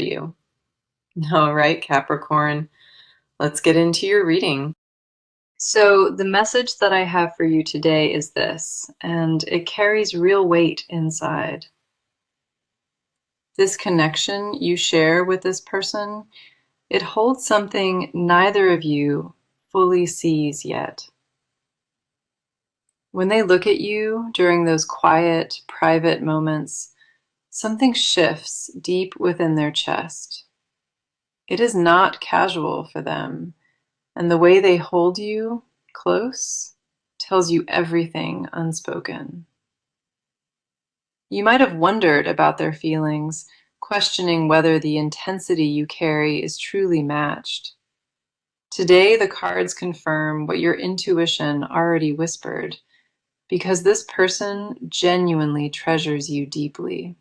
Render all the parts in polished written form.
you. All right, Capricorn, let's get into your reading. So, the message that I have for you today is this, and it carries real weight inside. This connection you share with this person, it holds something neither of you fully sees yet. When they look at you during those quiet, private moments, something shifts deep within their chest. It is not casual for them, and the way they hold you close tells you everything unspoken. You might have wondered about their feelings, questioning whether the intensity you carry is truly matched. Today, the cards confirm what your intuition already whispered, because this person genuinely treasures you deeply.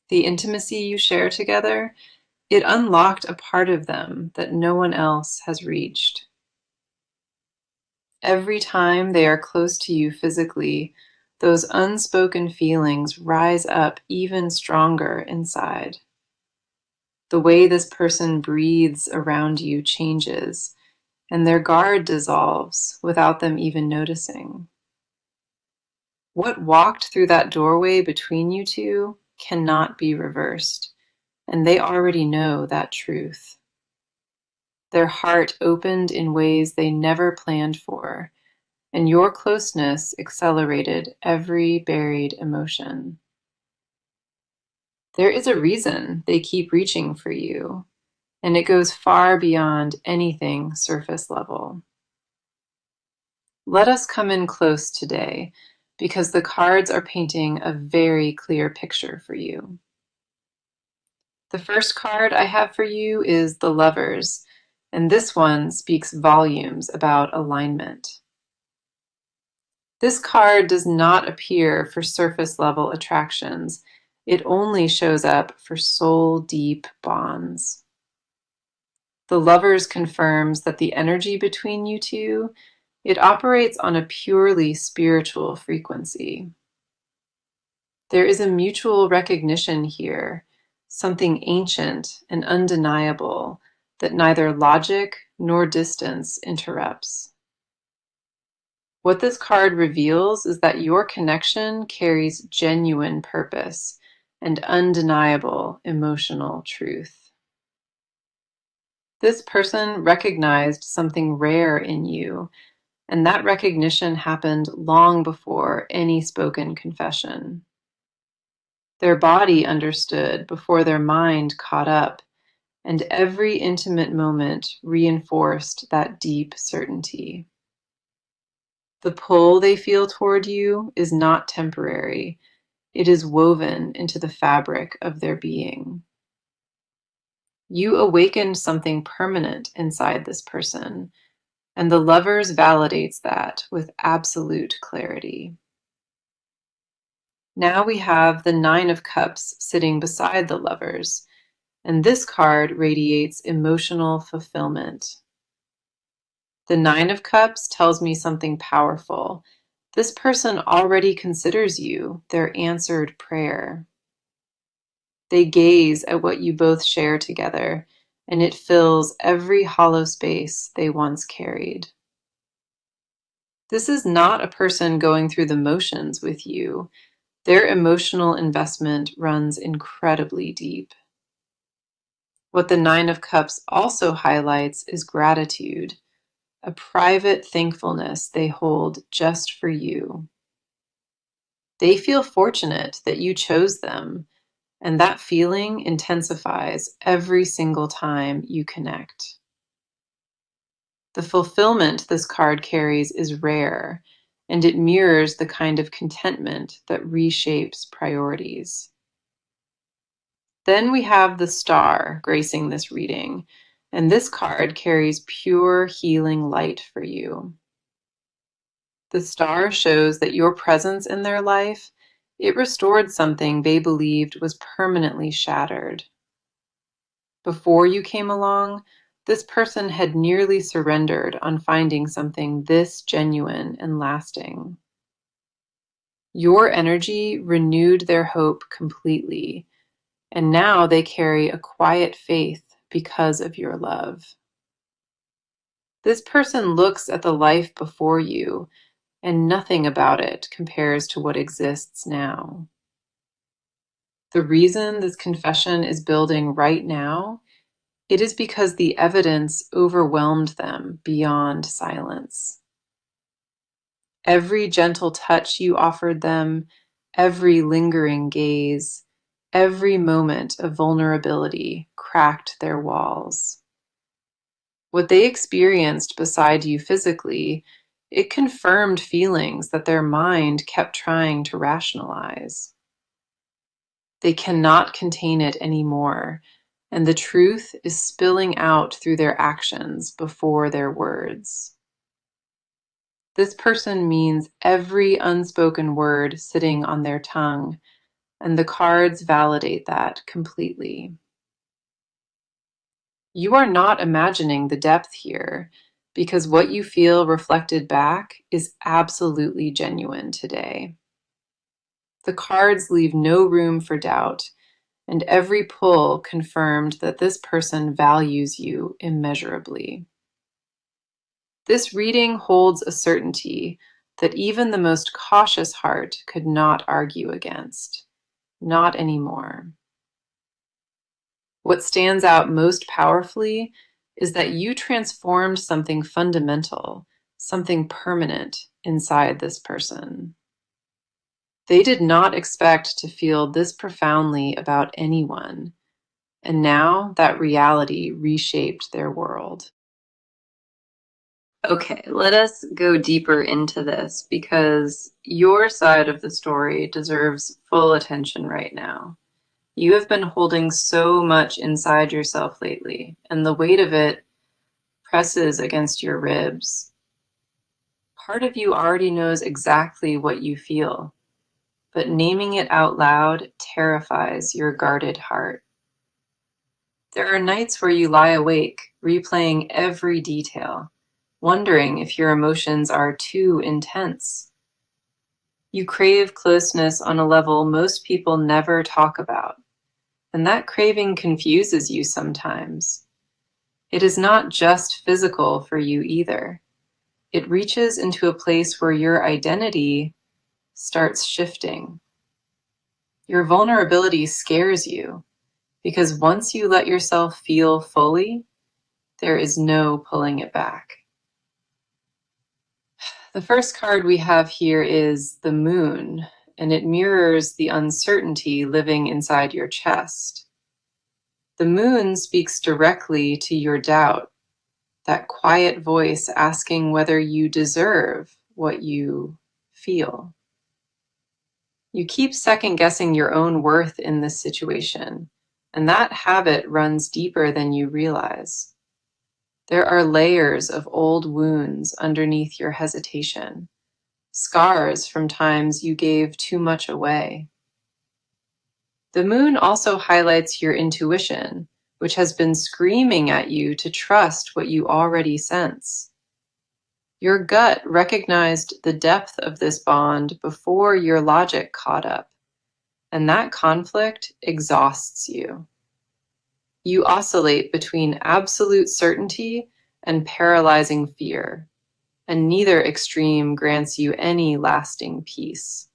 The intimacy you share together, it unlocked a part of them that no one else has reached. Every time they are close to you physically, those unspoken feelings rise up even stronger inside. The way this person breathes around you changes, and their guard dissolves without them even noticing. What walked through that doorway between you two cannot be reversed, and they already know that truth. Their heart opened in ways they never planned for, and your closeness accelerated every buried emotion. There is a reason they keep reaching for you, and it goes far beyond anything surface level. Let us come in close today, because the cards are painting a very clear picture for you. The first card I have for you is the Lovers, and this one speaks volumes about alignment. This card does not appear for surface level attractions. It only shows up for soul deep bonds. The Lovers confirms that the energy between you two, it operates on a purely spiritual frequency. There is a mutual recognition here, something ancient and undeniable that neither logic nor distance interrupts. What this card reveals is that your connection carries genuine purpose and undeniable emotional truth. This person recognized something rare in you, and that recognition happened long before any spoken confession. Their body understood before their mind caught up, and every intimate moment reinforced that deep certainty. The pull they feel toward you is not temporary. It is woven into the fabric of their being. You awakened something permanent inside this person, and the Lovers validates that with absolute clarity. Now we have the Nine of Cups sitting beside the Lovers, and this card radiates emotional fulfillment. The Nine of Cups tells me something powerful. This person already considers you their answered prayer. They gaze at what you both share together, and it fills every hollow space they once carried. This is not a person going through the motions with you. Their emotional investment runs incredibly deep. What the Nine of Cups also highlights is gratitude, a private thankfulness they hold just for you. They feel fortunate that you chose them, and that feeling intensifies every single time you connect. The fulfillment this card carries is rare, and it mirrors the kind of contentment that reshapes priorities. Then we have the Star gracing this reading, and this card carries pure healing light for you. The Star shows that your presence in their life, it restored something they believed was permanently shattered. Before you came along, this person had nearly surrendered on finding something this genuine and lasting. Your energy renewed their hope completely, and now they carry a quiet faith because of your love. This person looks at the life before you, and nothing about it compares to what exists now. The reason this confession is building right now, it is because the evidence overwhelmed them beyond silence. Every gentle touch you offered them, every lingering gaze, every moment of vulnerability cracked their walls. What they experienced beside you physically, it confirmed feelings that their mind kept trying to rationalize. They cannot contain it anymore, and the truth is spilling out through their actions before their words. This person means every unspoken word sitting on their tongue, and the cards validate that completely. You are not imagining the depth here, because what you feel reflected back is absolutely genuine today. The cards leave no room for doubt, and every pull confirmed that this person values you immeasurably. This reading holds a certainty that even the most cautious heart could not argue against. Not anymore. What stands out most powerfully is that you transformed something fundamental, something permanent inside this person. They did not expect to feel this profoundly about anyone, and now that reality reshaped their world. Okay, let us go deeper into this because your side of the story deserves full attention right now. You have been holding so much inside yourself lately, and the weight of it presses against your ribs. Part of you already knows exactly what you feel, but naming it out loud terrifies your guarded heart. There are nights where you lie awake, replaying every detail, wondering if your emotions are too intense. You crave closeness on a level most people never talk about, and that craving confuses you sometimes. It is not just physical for you either. It reaches into a place where your identity starts shifting. Your vulnerability scares you because once you let yourself feel fully, there is no pulling it back. The first card we have here is the Moon, and it mirrors the uncertainty living inside your chest. The Moon speaks directly to your doubt, that quiet voice asking whether you deserve what you feel. You keep second guessing your own worth in this situation, and that habit runs deeper than you realize. There are layers of old wounds underneath your hesitation, scars from times you gave too much away. The Moon also highlights your intuition, which has been screaming at you to trust what you already sense. Your gut recognized the depth of this bond before your logic caught up, and that conflict exhausts you. You oscillate between absolute certainty and paralyzing fear, and neither extreme grants you any lasting peace.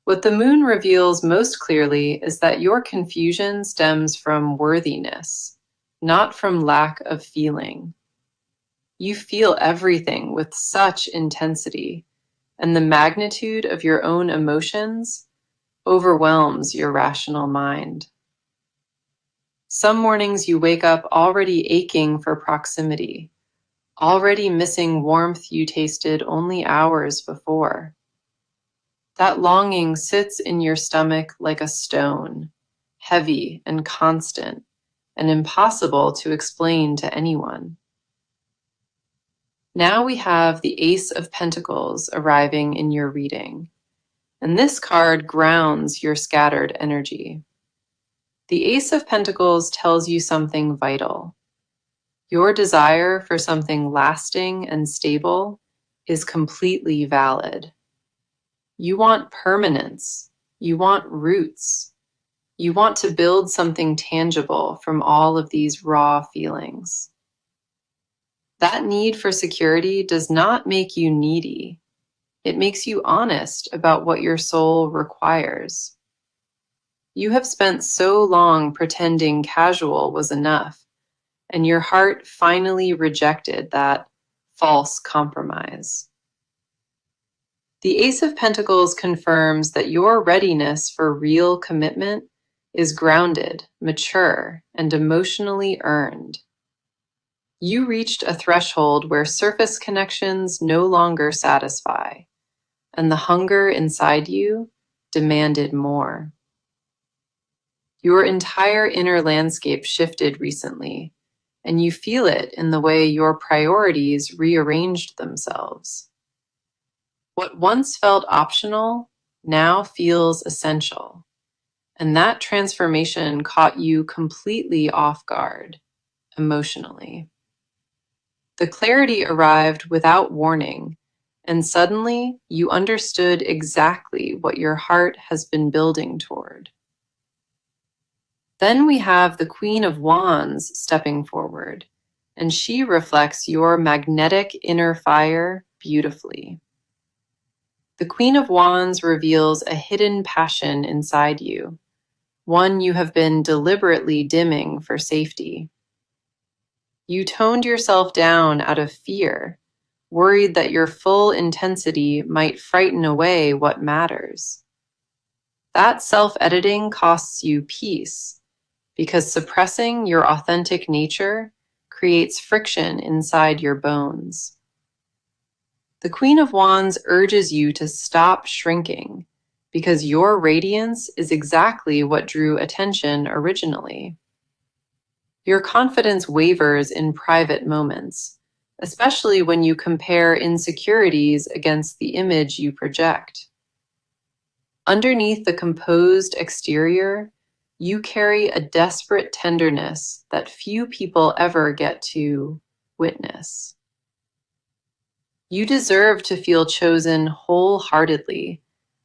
What the Moon reveals most clearly is that your confusion stems from worthiness, not from lack of feeling. You feel everything with such intensity, and the magnitude of your own emotions overwhelms your rational mind. Some mornings you wake up already aching for proximity, already missing warmth you tasted only hours before. That longing sits in your stomach like a stone, heavy and constant, and impossible to explain to anyone. Now we have the Ace of Pentacles arriving in your reading, and this card grounds your scattered energy. The Ace of Pentacles tells you something vital. Your desire for something lasting and stable is completely valid. You want permanence. You want roots. You want to build something tangible from all of these raw feelings. That need for security does not make you needy. It makes you honest about what your soul requires. You have spent so long pretending casual was enough, and your heart finally rejected that false compromise. The Ace of Pentacles confirms that your readiness for real commitment is grounded, mature, and emotionally earned. You reached a threshold where surface connections no longer satisfy, and the hunger inside you demanded more. Your entire inner landscape shifted recently, and you feel it in the way your priorities rearranged themselves. What once felt optional now feels essential, and that transformation caught you completely off guard, emotionally. The clarity arrived without warning, and suddenly you understood exactly what your heart has been building toward. Then we have the Queen of Wands stepping forward, and she reflects your magnetic inner fire beautifully. The Queen of Wands reveals a hidden passion inside you, one you have been deliberately dimming for safety. You toned yourself down out of fear, worried that your full intensity might frighten away what matters. That self-editing costs you peace, because suppressing your authentic nature creates friction inside your bones. The Queen of Wands urges you to stop shrinking, because your radiance is exactly what drew attention originally. Your confidence wavers in private moments, especially when you compare insecurities against the image you project. Underneath the composed exterior, you carry a desperate tenderness that few people ever get to witness. You deserve to feel chosen wholeheartedly,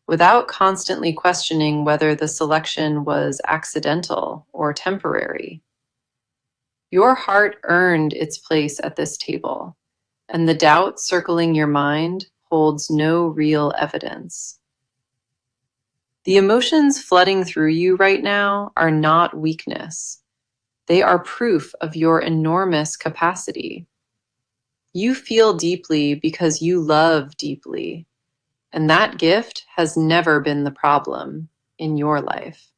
without constantly questioning whether the selection was accidental or temporary. Your heart earned its place at this table, and the doubt circling your mind holds no real evidence. The emotions flooding through you right now are not weakness. They are proof of your enormous capacity. You feel deeply because you love deeply, and that gift has never been the problem in your life.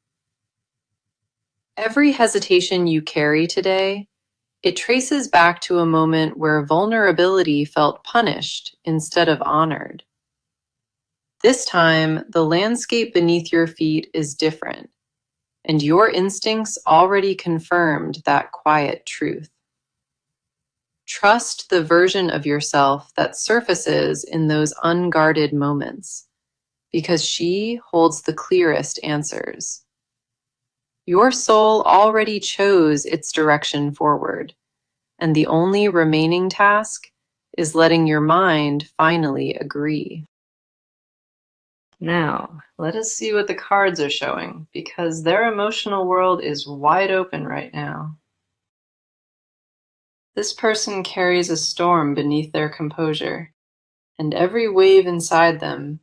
Every hesitation you carry today, it traces back to a moment where vulnerability felt punished instead of honored. This time, the landscape beneath your feet is different, and your instincts already confirmed that quiet truth. Trust the version of yourself that surfaces in those unguarded moments, because she holds the clearest answers. Your soul already chose its direction forward, and the only remaining task is letting your mind finally agree. Now, let us see what the cards are showing, because their emotional world is wide open right now. This person carries a storm beneath their composure, and every wave inside them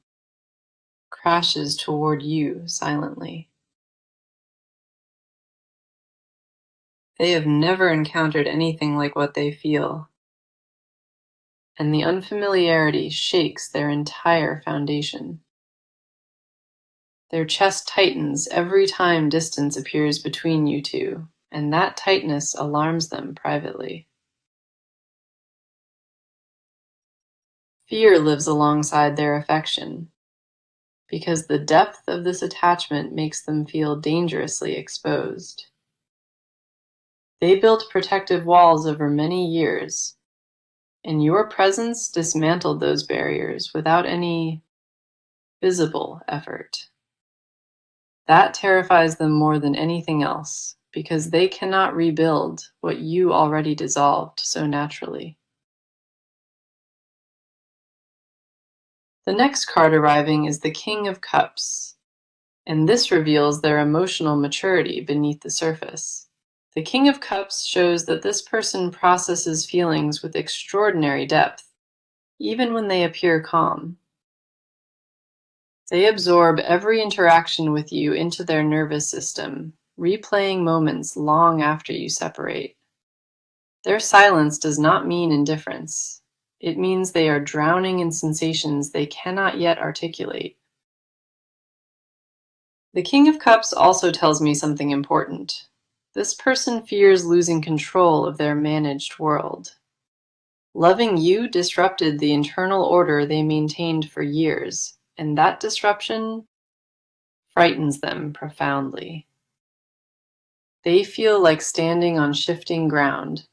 crashes toward you silently. They have never encountered anything like what they feel, and the unfamiliarity shakes their entire foundation. Their chest tightens every time distance appears between you two, and that tightness alarms them privately. Fear lives alongside their affection, because the depth of this attachment makes them feel dangerously exposed. They built protective walls over many years, and your presence dismantled those barriers without any visible effort. That terrifies them more than anything else, because they cannot rebuild what you already dissolved so naturally. The next card arriving is the King of Cups, and this reveals their emotional maturity beneath the surface. The King of Cups shows that this person processes feelings with extraordinary depth, even when they appear calm. They absorb every interaction with you into their nervous system, replaying moments long after you separate. Their silence does not mean indifference. It means they are drowning in sensations they cannot yet articulate. The King of Cups also tells me something important. This person fears losing control of their managed world. Loving you disrupted the internal order they maintained for years, and that disruption frightens them profoundly. They feel like standing on shifting ground,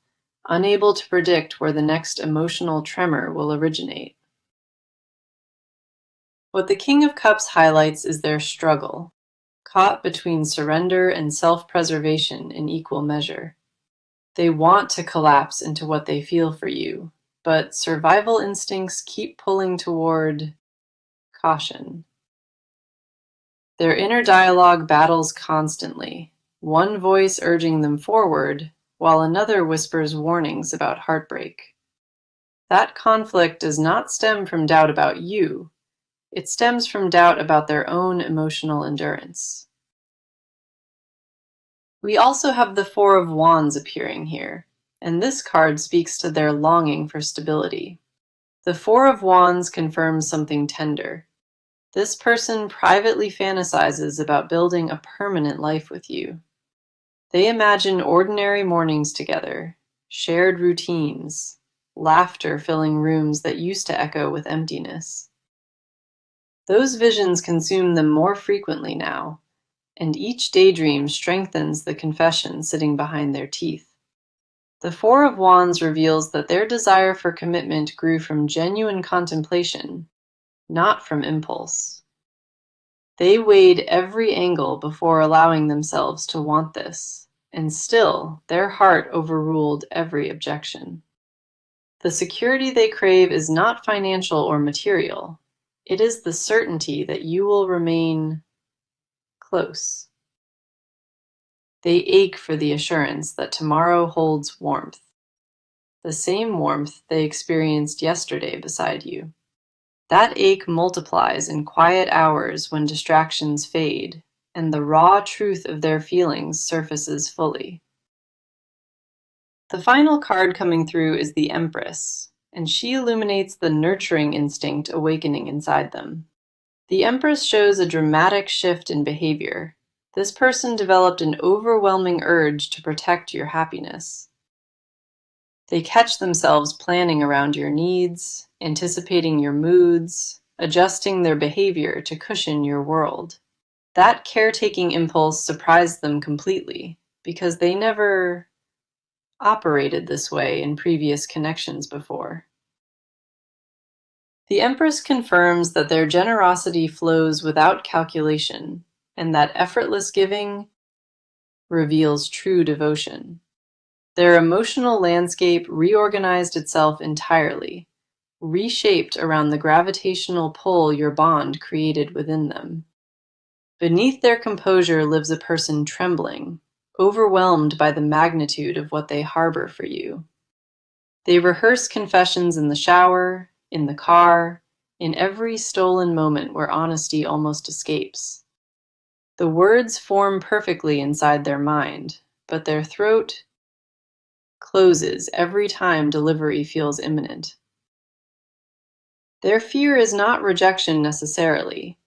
unable to predict where the next emotional tremor will originate. What the King of Cups highlights is their struggle, caught between surrender and self-preservation in equal measure. They want to collapse into what they feel for you, but survival instincts keep pulling toward caution. Their inner dialogue battles constantly, one voice urging them forward, while another whispers warnings about heartbreak. That conflict does not stem from doubt about you, it stems from doubt about their own emotional endurance. We also have the Four of Wands appearing here, and this card speaks to their longing for stability. The Four of Wands confirms something tender. This person privately fantasizes about building a permanent life with you. They imagine ordinary mornings together, shared routines, laughter filling rooms that used to echo with emptiness. Those visions consume them more frequently now, and each daydream strengthens the confession sitting behind their teeth. The Four of Wands reveals that their desire for commitment grew from genuine contemplation, not from impulse. They weighed every angle before allowing themselves to want this, and still, their heart overruled every objection. The security they crave is not financial or material. It is the certainty that you will remain close. They ache for the assurance that tomorrow holds warmth, the same warmth they experienced yesterday beside you. That ache multiplies in quiet hours when distractions fade, and the raw truth of their feelings surfaces fully. The final card coming through is the Empress, and she illuminates the nurturing instinct awakening inside them. The Empress shows a dramatic shift in behavior. This person developed an overwhelming urge to protect your happiness. They catch themselves planning around your needs, anticipating your moods, adjusting their behavior to cushion your world. That caretaking impulse surprised them completely, because they never operated this way in previous connections before. The Empress confirms that their generosity flows without calculation, and that effortless giving reveals true devotion. Their emotional landscape reorganized itself entirely, reshaped around the gravitational pull your bond created within them. Beneath their composure lives a person trembling, overwhelmed by the magnitude of what they harbor for you. They rehearse confessions in the shower, in the car, in every stolen moment where honesty almost escapes. The words form perfectly inside their mind, but their throat closes every time delivery feels imminent. Their fear is not rejection necessarily.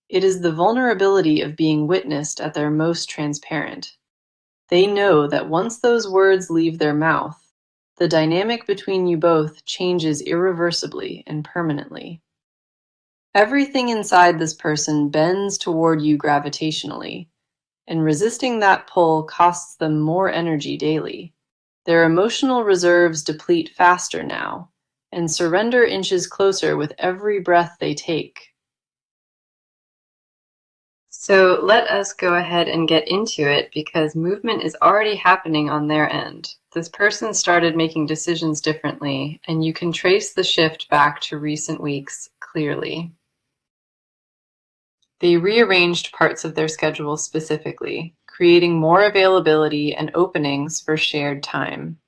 It is the vulnerability of being witnessed at their most transparent. They know that once those words leave their mouth, the dynamic between you both changes irreversibly and permanently. Everything inside this person bends toward you gravitationally, and resisting that pull costs them more energy daily. Their emotional reserves deplete faster now, and surrender inches closer with every breath they take. So let us go ahead and get into it because movement is already happening on their end. This person started making decisions differently, and you can trace the shift back to recent weeks clearly. They rearranged parts of their schedule specifically, creating more availability and openings for shared time.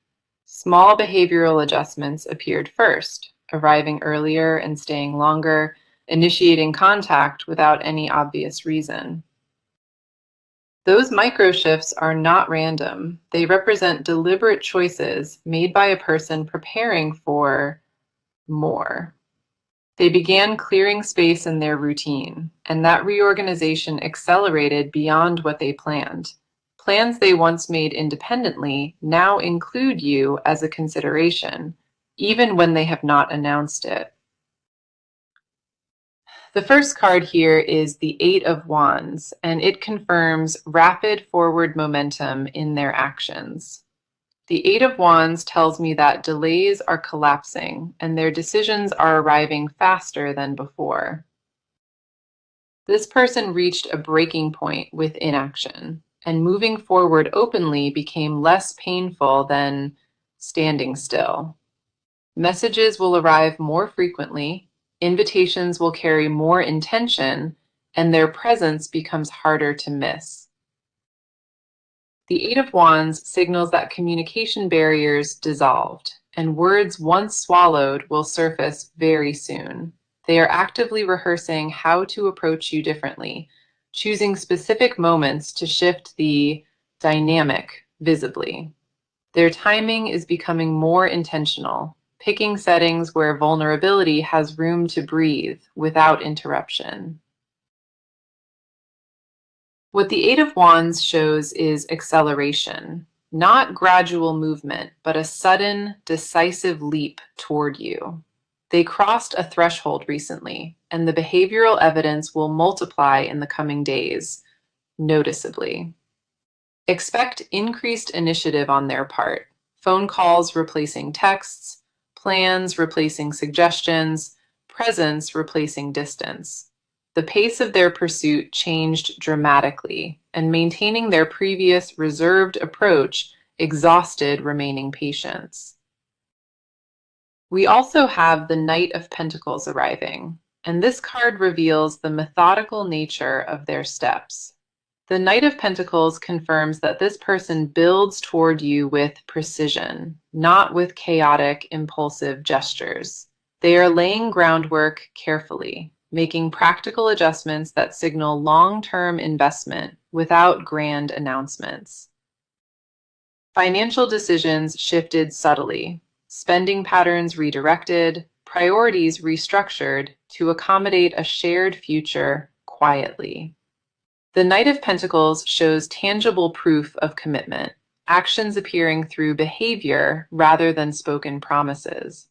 Small behavioral adjustments appeared first, arriving earlier and staying longer, initiating contact without any obvious reason. Those micro shifts are not random. They represent deliberate choices made by a person preparing for more. They began clearing space in their routine, and that reorganization accelerated beyond what they planned. Plans they once made independently now include you as a consideration, even when they have not announced it. The first card here is the Eight of Wands, and it confirms rapid forward momentum in their actions. The Eight of Wands tells me that delays are collapsing and their decisions are arriving faster than before. This person reached a breaking point with inaction, and moving forward openly became less painful than standing still. Messages will arrive more frequently, invitations will carry more intention, and their presence becomes harder to miss. The Eight of Wands signals that communication barriers dissolved, and words once swallowed will surface very soon. They are actively rehearsing how to approach you differently, choosing specific moments to shift the dynamic visibly. Their timing is becoming more intentional, picking settings where vulnerability has room to breathe without interruption. What the Eight of Wands shows is acceleration, not gradual movement, but a sudden, decisive leap toward you. They crossed a threshold recently, and the behavioral evidence will multiply in the coming days, noticeably. Expect increased initiative on their part, phone calls replacing texts, plans replacing suggestions, presence replacing distance. The pace of their pursuit changed dramatically, and maintaining their previous reserved approach exhausted remaining patience. We also have the Knight of Pentacles arriving, and this card reveals the methodical nature of their steps. The Knight of Pentacles confirms that this person builds toward you with precision, not with chaotic, impulsive gestures. They are laying groundwork carefully, making practical adjustments that signal long-term investment without grand announcements. Financial decisions shifted subtly, spending patterns redirected, priorities restructured to accommodate a shared future quietly. The Knight of Pentacles shows tangible proof of commitment, actions appearing through behavior rather than spoken promises.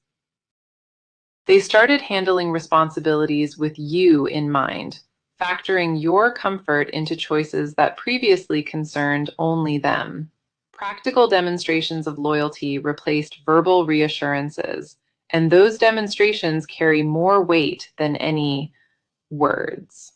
They started handling responsibilities with you in mind, factoring your comfort into choices that previously concerned only them. Practical demonstrations of loyalty replaced verbal reassurances, and those demonstrations carry more weight than any words.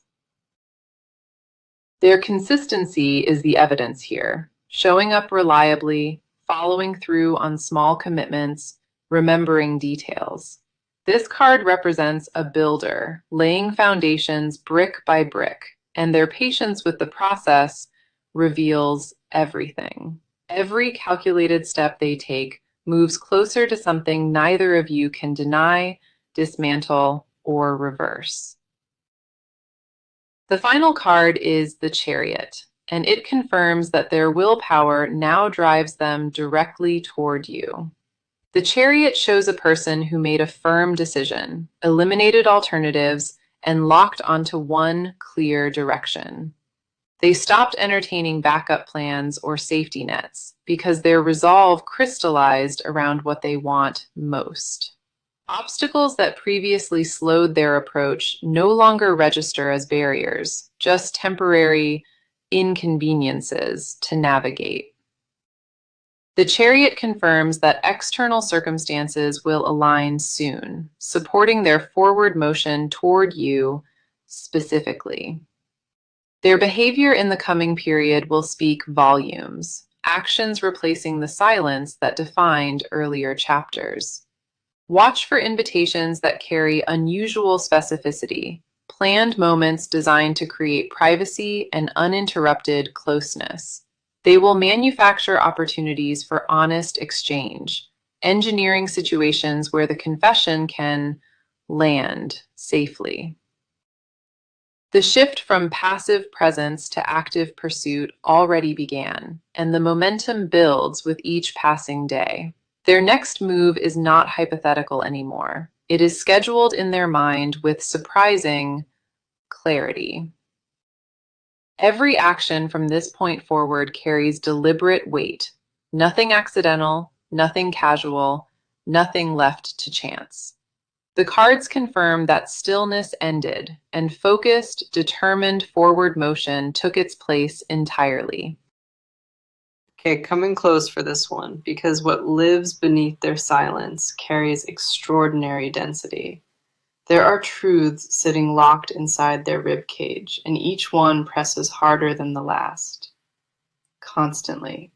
Their consistency is the evidence here, showing up reliably, following through on small commitments, remembering details. This card represents a builder, laying foundations brick by brick, and their patience with the process reveals everything. Every calculated step they take moves closer to something neither of you can deny, dismantle, or reverse. The final card is the Chariot, and it confirms that their willpower now drives them directly toward you. The Chariot shows a person who made a firm decision, eliminated alternatives, and locked onto one clear direction. They stopped entertaining backup plans or safety nets because their resolve crystallized around what they want most. Obstacles that previously slowed their approach no longer register as barriers, just temporary inconveniences to navigate. The Chariot confirms that external circumstances will align soon, supporting their forward motion toward you specifically. Their behavior in the coming period will speak volumes, actions replacing the silence that defined earlier chapters. Watch for invitations that carry unusual specificity, planned moments designed to create privacy and uninterrupted closeness. They will manufacture opportunities for honest exchange, engineering situations where the confession can land safely. The shift from passive presence to active pursuit already began, and the momentum builds with each passing day. Their next move is not hypothetical anymore. It is scheduled in their mind with surprising clarity. Every action from this point forward carries deliberate weight. Nothing accidental, nothing casual, nothing left to chance. The cards confirm that stillness ended, and focused, determined forward motion took its place entirely. Okay, coming close for this one, because what lives beneath their silence carries extraordinary density. There are truths sitting locked inside their rib cage, and each one presses harder than the last. Constantly.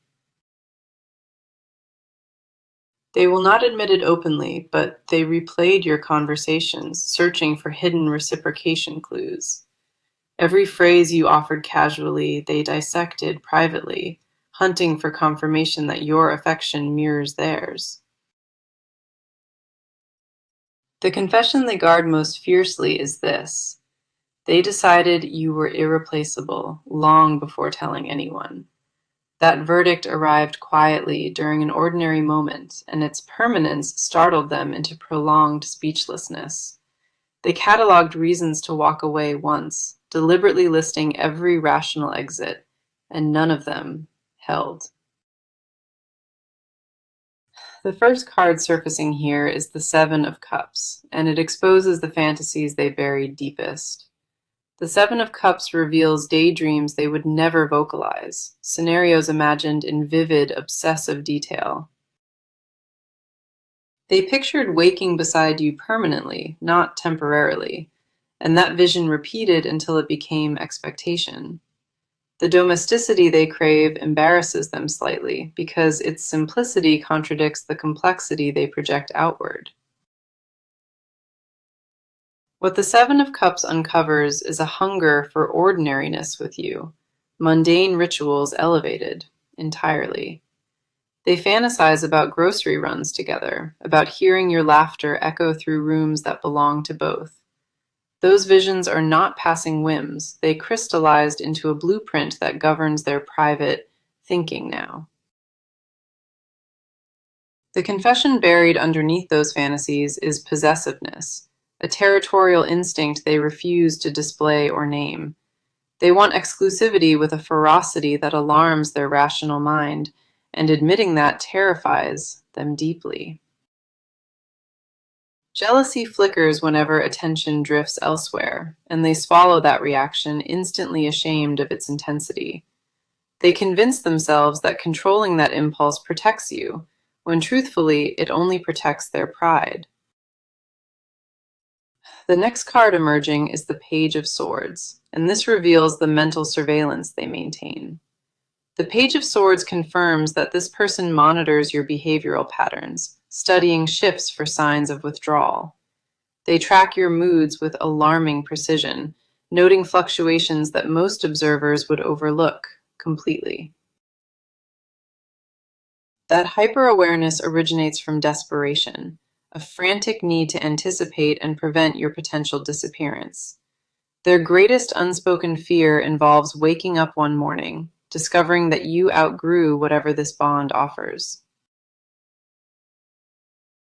They will not admit it openly, but they replayed your conversations, searching for hidden reciprocation clues. Every phrase you offered casually, they dissected privately, hunting for confirmation that your affection mirrors theirs. The confession they guard most fiercely is this: they decided you were irreplaceable long before telling anyone. That verdict arrived quietly during an ordinary moment, and its permanence startled them into prolonged speechlessness. They cataloged reasons to walk away once, deliberately listing every rational exit, and none of them held. The first card surfacing here is the Seven of Cups, and it exposes the fantasies they buried deepest. The Seven of Cups reveals daydreams they would never vocalize, scenarios imagined in vivid, obsessive detail. They pictured waking beside you permanently, not temporarily, and that vision repeated until it became expectation. The domesticity they crave embarrasses them slightly, because its simplicity contradicts the complexity they project outward. What the Seven of Cups uncovers is a hunger for ordinariness with you, mundane rituals elevated entirely. They fantasize about grocery runs together, about hearing your laughter echo through rooms that belong to both. Those visions are not passing whims, they crystallized into a blueprint that governs their private thinking now. The confession buried underneath those fantasies is possessiveness, a territorial instinct they refuse to display or name. They want exclusivity with a ferocity that alarms their rational mind, and admitting that terrifies them deeply. Jealousy flickers whenever attention drifts elsewhere, and they swallow that reaction, instantly ashamed of its intensity. They convince themselves that controlling that impulse protects you, when truthfully it only protects their pride. The next card emerging is the Page of Swords, and this reveals the mental surveillance they maintain. The Page of Swords confirms that this person monitors your behavioral patterns, studying shifts for signs of withdrawal. They track your moods with alarming precision, noting fluctuations that most observers would overlook completely. That hyper-awareness originates from desperation, a frantic need to anticipate and prevent your potential disappearance. Their greatest unspoken fear involves waking up one morning, discovering that you outgrew whatever this bond offers.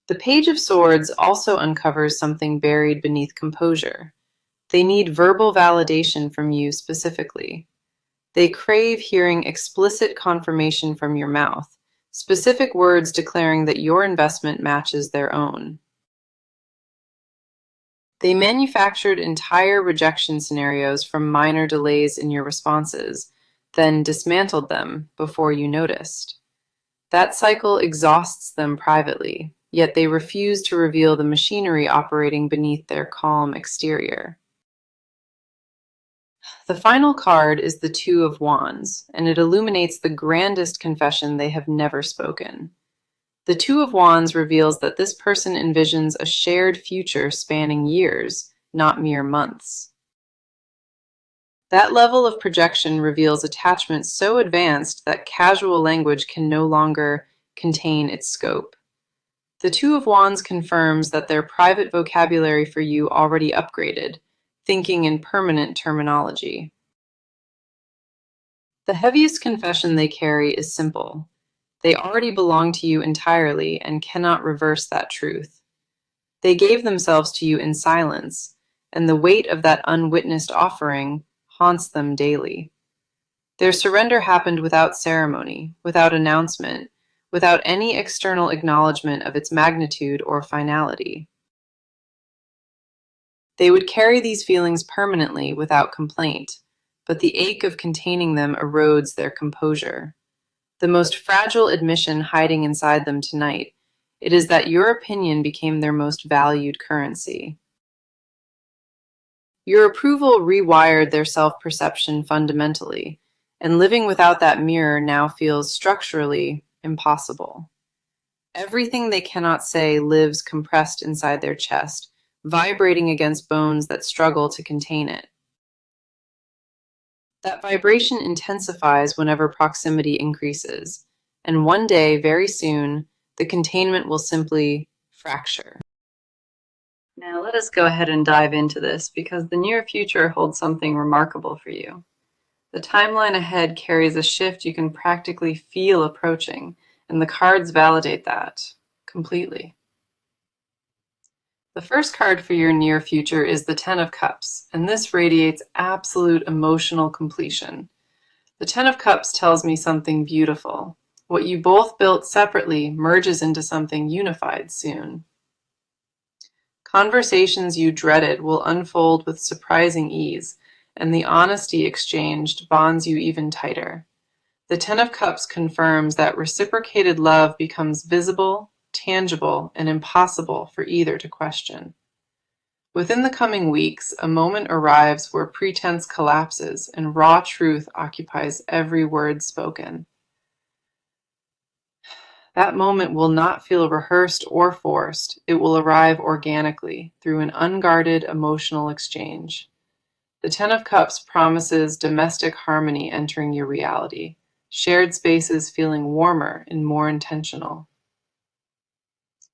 The Page of Swords also uncovers something buried beneath composure. They need verbal validation from you specifically. They crave hearing explicit confirmation from your mouth, specific words declaring that your investment matches their own. They manufactured entire rejection scenarios from minor delays in your responses, then dismantled them before you noticed. That cycle exhausts them privately, yet they refuse to reveal the machinery operating beneath their calm exterior. The final card is the Two of Wands, and it illuminates the grandest confession they have never spoken. The Two of Wands reveals that this person envisions a shared future spanning years, not mere months. That level of projection reveals attachment so advanced that casual language can no longer contain its scope. The Two of Wands confirms that their private vocabulary for you already upgraded, thinking in permanent terminology. The heaviest confession they carry is simple. They already belong to you entirely and cannot reverse that truth. They gave themselves to you in silence, and the weight of that unwitnessed offering haunts them daily. Their surrender happened without ceremony, without announcement, without any external acknowledgement of its magnitude or finality. They would carry these feelings permanently without complaint, but the ache of containing them erodes their composure. The most fragile admission hiding inside them tonight, it is that your opinion became their most valued currency. Your approval rewired their self-perception fundamentally, and living without that mirror now feels structurally impossible. Everything they cannot say lives compressed inside their chest, vibrating against bones that struggle to contain it. That vibration intensifies whenever proximity increases, and one day, very soon, the containment will simply fracture. Now let us go ahead and dive into this because the near future holds something remarkable for you. The timeline ahead carries a shift you can practically feel approaching, and the cards validate that completely. The first card for your near future is the Ten of Cups, and this radiates absolute emotional completion. The Ten of Cups tells me something beautiful. What you both built separately merges into something unified soon. Conversations you dreaded will unfold with surprising ease, and the honesty exchanged bonds you even tighter. The Ten of Cups confirms that reciprocated love becomes visible, tangible, and impossible for either to question. Within the coming weeks, a moment arrives where pretense collapses and raw truth occupies every word spoken. That moment will not feel rehearsed or forced. It will arrive organically through an unguarded emotional exchange. The Ten of Cups promises domestic harmony entering your reality, shared spaces feeling warmer and more intentional.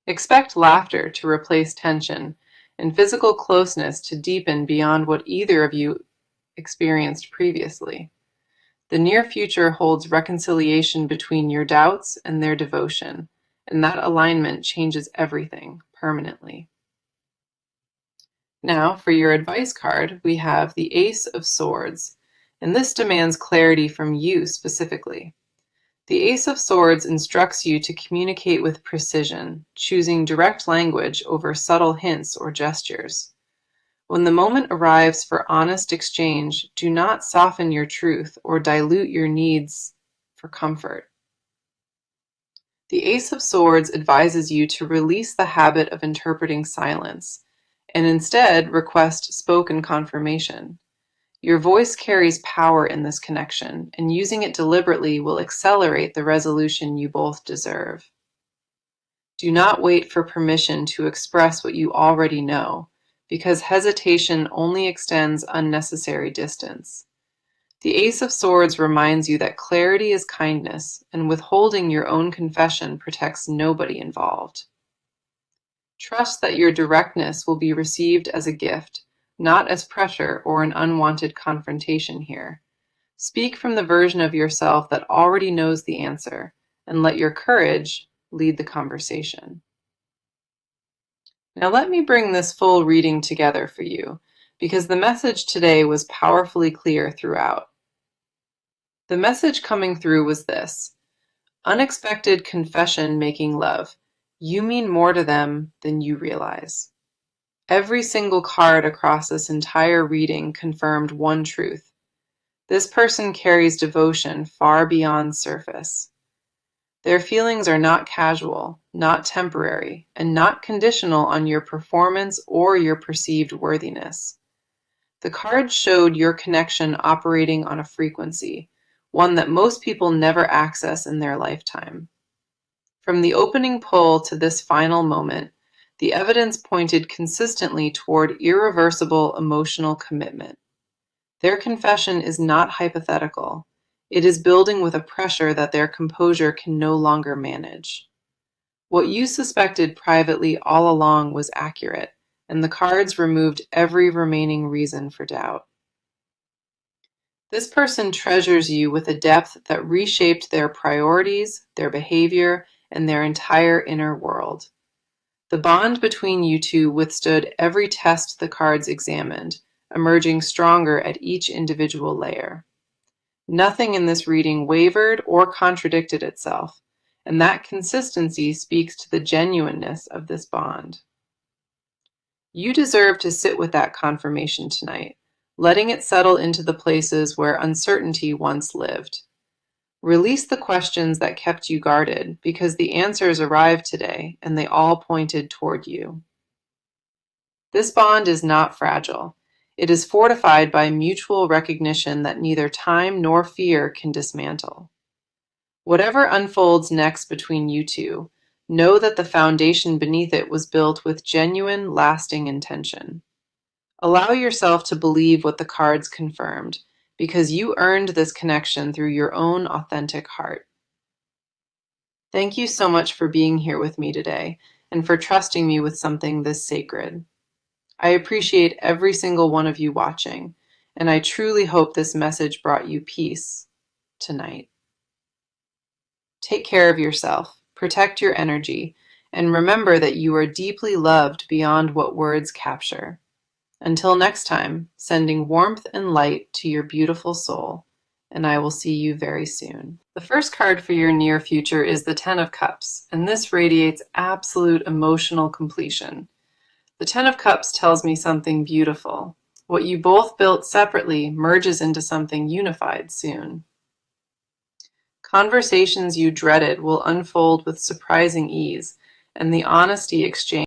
Expect laughter to replace tension and physical closeness to deepen beyond what either of you experienced previously. The near future holds reconciliation between your doubts and their devotion, and that alignment changes everything permanently. Now, for your advice card, we have the Ace of Swords, and this demands clarity from you specifically. The Ace of Swords instructs you to communicate with precision, choosing direct language over subtle hints or gestures. When the moment arrives for honest exchange, do not soften your truth or dilute your needs for comfort. The Ace of Swords advises you to release the habit of interpreting silence and instead request spoken confirmation. Your voice carries power in this connection, and using it deliberately will accelerate the resolution you both deserve. Do not wait for permission to express what you already know, because hesitation only extends unnecessary distance. The Ace of Swords reminds you that clarity is kindness, and withholding your own confession protects nobody involved. Trust that your directness will be received as a gift, not as pressure or an unwanted confrontation here. Speak from the version of yourself that already knows the answer, and let your courage lead the conversation. Now let me bring this full reading together for you, because the message today was powerfully clear throughout. The message coming through was this: unexpected confession making love. You mean more to them than you realize. Every single card across this entire reading confirmed one truth. This person carries devotion far beyond surface. Their feelings are not casual, not temporary, and not conditional on your performance or your perceived worthiness. The cards showed your connection operating on a frequency, one that most people never access in their lifetime. From the opening pull to this final moment, The evidence pointed consistently toward irreversible emotional commitment. Their confession is not hypothetical. It is building with a pressure that their composure can no longer manage. What you suspected privately all along was accurate, and the cards removed every remaining reason for doubt. This person treasures you with a depth that reshaped their priorities, their behavior, and their entire inner world. The bond between you two withstood every test the cards examined, emerging stronger at each individual layer. Nothing in this reading wavered or contradicted itself, and that consistency speaks to the genuineness of this bond. You deserve to sit with that confirmation tonight, letting it settle into the places where uncertainty once lived. Release the questions that kept you guarded, because the answers arrived today, and they all pointed toward you. This bond is not fragile. It is fortified by mutual recognition that neither time nor fear can dismantle. Whatever unfolds next between you two, know that the foundation beneath it was built with genuine, lasting intention. Allow yourself to believe what the cards confirmed, because you earned this connection through your own authentic heart. Thank you so much for being here with me today and for trusting me with something this sacred. I appreciate every single one of you watching, and I truly hope this message brought you peace tonight. Take care of yourself, protect your energy, and remember that you are deeply loved beyond what words capture. Until next time, sending warmth and light to your beautiful soul, and I will see you very soon. The first card for your near future is the Ten of Cups, and this radiates absolute emotional completion. The Ten of Cups tells me something beautiful. What you both built separately merges into something unified soon. Conversations you dreaded will unfold with surprising ease, and the honesty exchange